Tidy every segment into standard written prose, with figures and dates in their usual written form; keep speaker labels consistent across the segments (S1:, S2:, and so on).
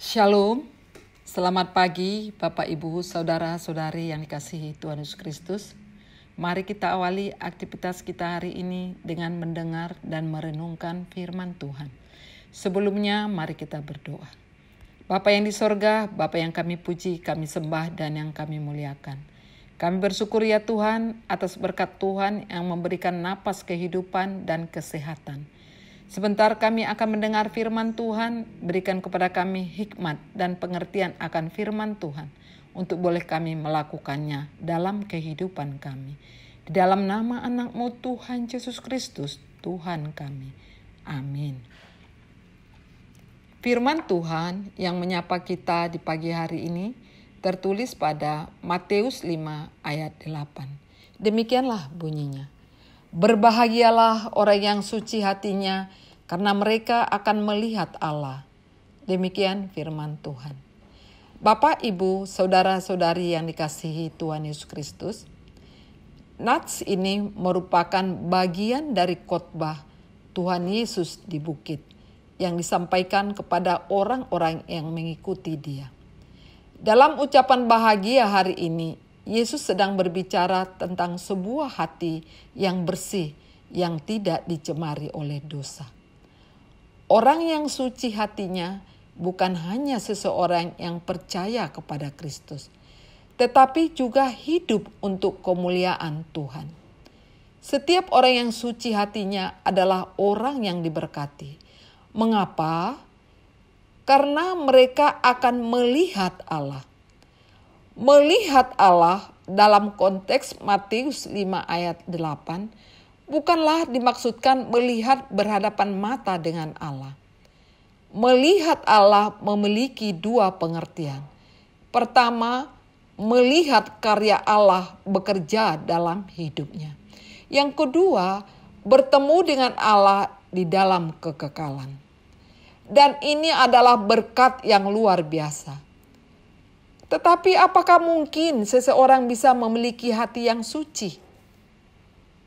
S1: Shalom, selamat pagi Bapak Ibu Saudara-saudari yang dikasihi Tuhan Yesus Kristus. Mari kita awali aktivitas kita hari ini dengan mendengar dan merenungkan firman Tuhan. Sebelumnya mari kita berdoa. Bapa yang di sorga, Bapa yang kami puji, kami sembah dan yang kami muliakan. Kami bersyukur ya Tuhan atas berkat Tuhan yang memberikan napas kehidupan dan kesehatan. Sebentar kami akan mendengar firman Tuhan, berikan kepada kami hikmat dan pengertian akan firman Tuhan untuk boleh kami melakukannya dalam kehidupan kami. Di dalam nama anak-Mu Tuhan Yesus Kristus, Tuhan kami. Amin. Firman Tuhan yang menyapa kita di pagi hari ini tertulis pada Matius 5 ayat 8. Demikianlah bunyinya. Berbahagialah orang yang suci hatinya, karena mereka akan melihat Allah. Demikian firman Tuhan. Bapak, Ibu, Saudara-saudari yang dikasihi Tuhan Yesus Kristus, nats ini merupakan bagian dari khotbah Tuhan Yesus di bukit yang disampaikan kepada orang-orang yang mengikuti Dia. Dalam ucapan bahagia hari ini, Yesus sedang berbicara tentang sebuah hati yang bersih, yang tidak dicemari oleh dosa. Orang yang suci hatinya bukan hanya seseorang yang percaya kepada Kristus, tetapi juga hidup untuk kemuliaan Tuhan. Setiap orang yang suci hatinya adalah orang yang diberkati. Mengapa? Karena mereka akan melihat Allah. Melihat Allah dalam konteks Matius 5 ayat 8 bukanlah dimaksudkan melihat berhadapan mata dengan Allah. Melihat Allah memiliki dua pengertian. Pertama, melihat karya Allah bekerja dalam hidupnya. Yang kedua, bertemu dengan Allah di dalam kekekalan. Dan ini adalah berkat yang luar biasa. Tetapi apakah mungkin seseorang bisa memiliki hati yang suci?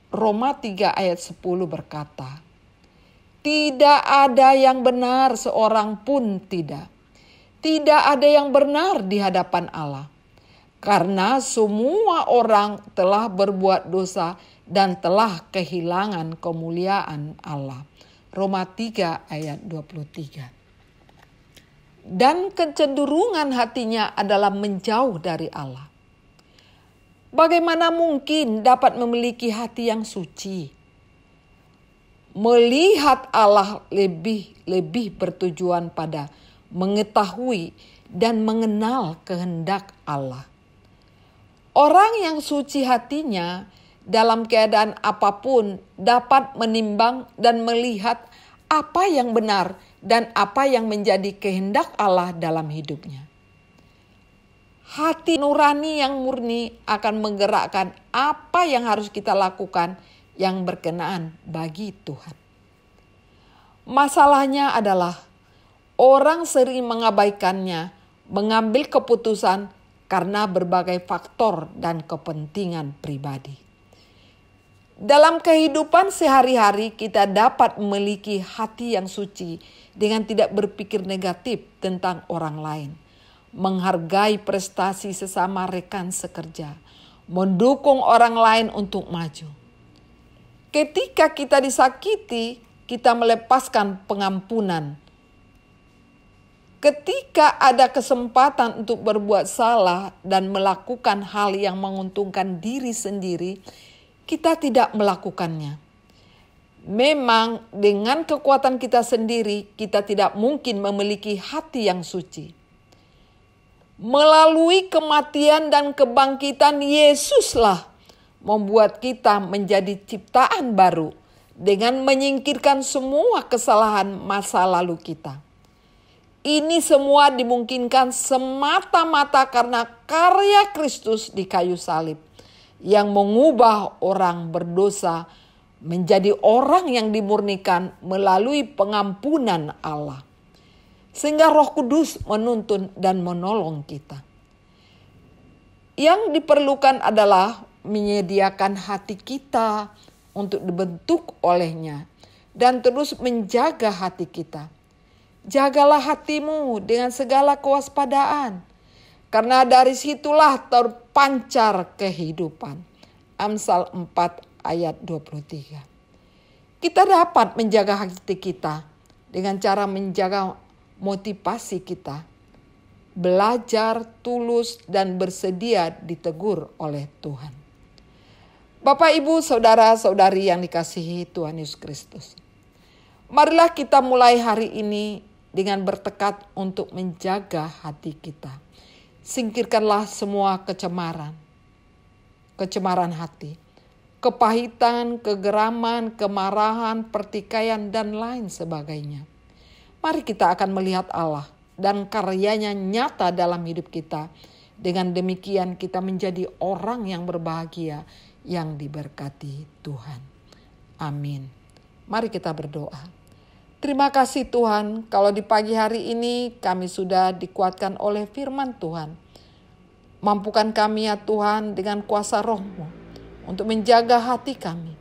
S1: Roma 3 ayat 10 berkata, tidak ada yang benar seorang pun tidak. Tidak ada yang benar di hadapan Allah. Karena semua orang telah berbuat dosa dan telah kehilangan kemuliaan Allah. Roma 3 ayat 23. Dan kecenderungan hatinya adalah menjauh dari Allah. Bagaimana mungkin dapat memiliki hati yang suci? Melihat Allah lebih bertujuan pada mengetahui dan mengenal kehendak Allah. Orang yang suci hatinya dalam keadaan apapun dapat menimbang dan melihat apa yang benar dan apa yang menjadi kehendak Allah dalam hidupnya. Hati nurani yang murni akan menggerakkan apa yang harus kita lakukan yang berkenaan bagi Tuhan. Masalahnya adalah orang sering mengabaikannya, mengambil keputusan karena berbagai faktor dan kepentingan pribadi. Dalam kehidupan sehari-hari kita dapat memiliki hati yang suci dengan tidak berpikir negatif tentang orang lain. Menghargai prestasi sesama rekan sekerja, mendukung orang lain untuk maju. Ketika kita disakiti, kita melepaskan pengampunan. Ketika ada kesempatan untuk berbuat salah dan melakukan hal yang menguntungkan diri sendiri, kita tidak melakukannya. Memang dengan kekuatan kita sendiri, kita tidak mungkin memiliki hati yang suci. Melalui kematian dan kebangkitan Yesuslah membuat kita menjadi ciptaan baru dengan menyingkirkan semua kesalahan masa lalu kita. Ini semua dimungkinkan semata-mata karena karya Kristus di kayu salib yang mengubah orang berdosa menjadi orang yang dimurnikan melalui pengampunan Allah. Sehingga Roh Kudus menuntun dan menolong kita. Yang diperlukan adalah menyediakan hati kita untuk dibentuk olehnya dan terus menjaga hati kita. Jagalah hatimu dengan segala kewaspadaan, karena dari situlah terpancar kehidupan. Amsal 4 ayat 23. Kita dapat menjaga hati kita dengan cara menjaga motivasi kita. Belajar tulus dan bersedia ditegur oleh Tuhan. Bapak, Ibu, saudara-saudari yang dikasihi Tuhan Yesus Kristus. Marilah kita mulai hari ini dengan bertekad untuk menjaga hati kita. Singkirkanlah semua kecemaran hati, kepahitan, kegeraman, kemarahan, pertikaian, dan lain sebagainya. Mari kita akan melihat Allah dan karyanya nyata dalam hidup kita. Dengan demikian kita menjadi orang yang berbahagia, yang diberkati Tuhan. Amin. Mari kita berdoa. Terima kasih Tuhan, kalau di pagi hari ini kami sudah dikuatkan oleh firman Tuhan. Mampukan kami ya Tuhan dengan kuasa Roh-Mu untuk menjaga hati kami.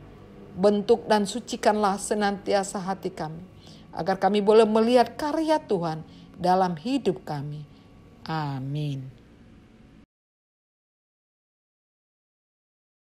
S1: Bentuk dan sucikanlah senantiasa hati kami, agar kami boleh melihat karya Tuhan dalam hidup kami. Amin.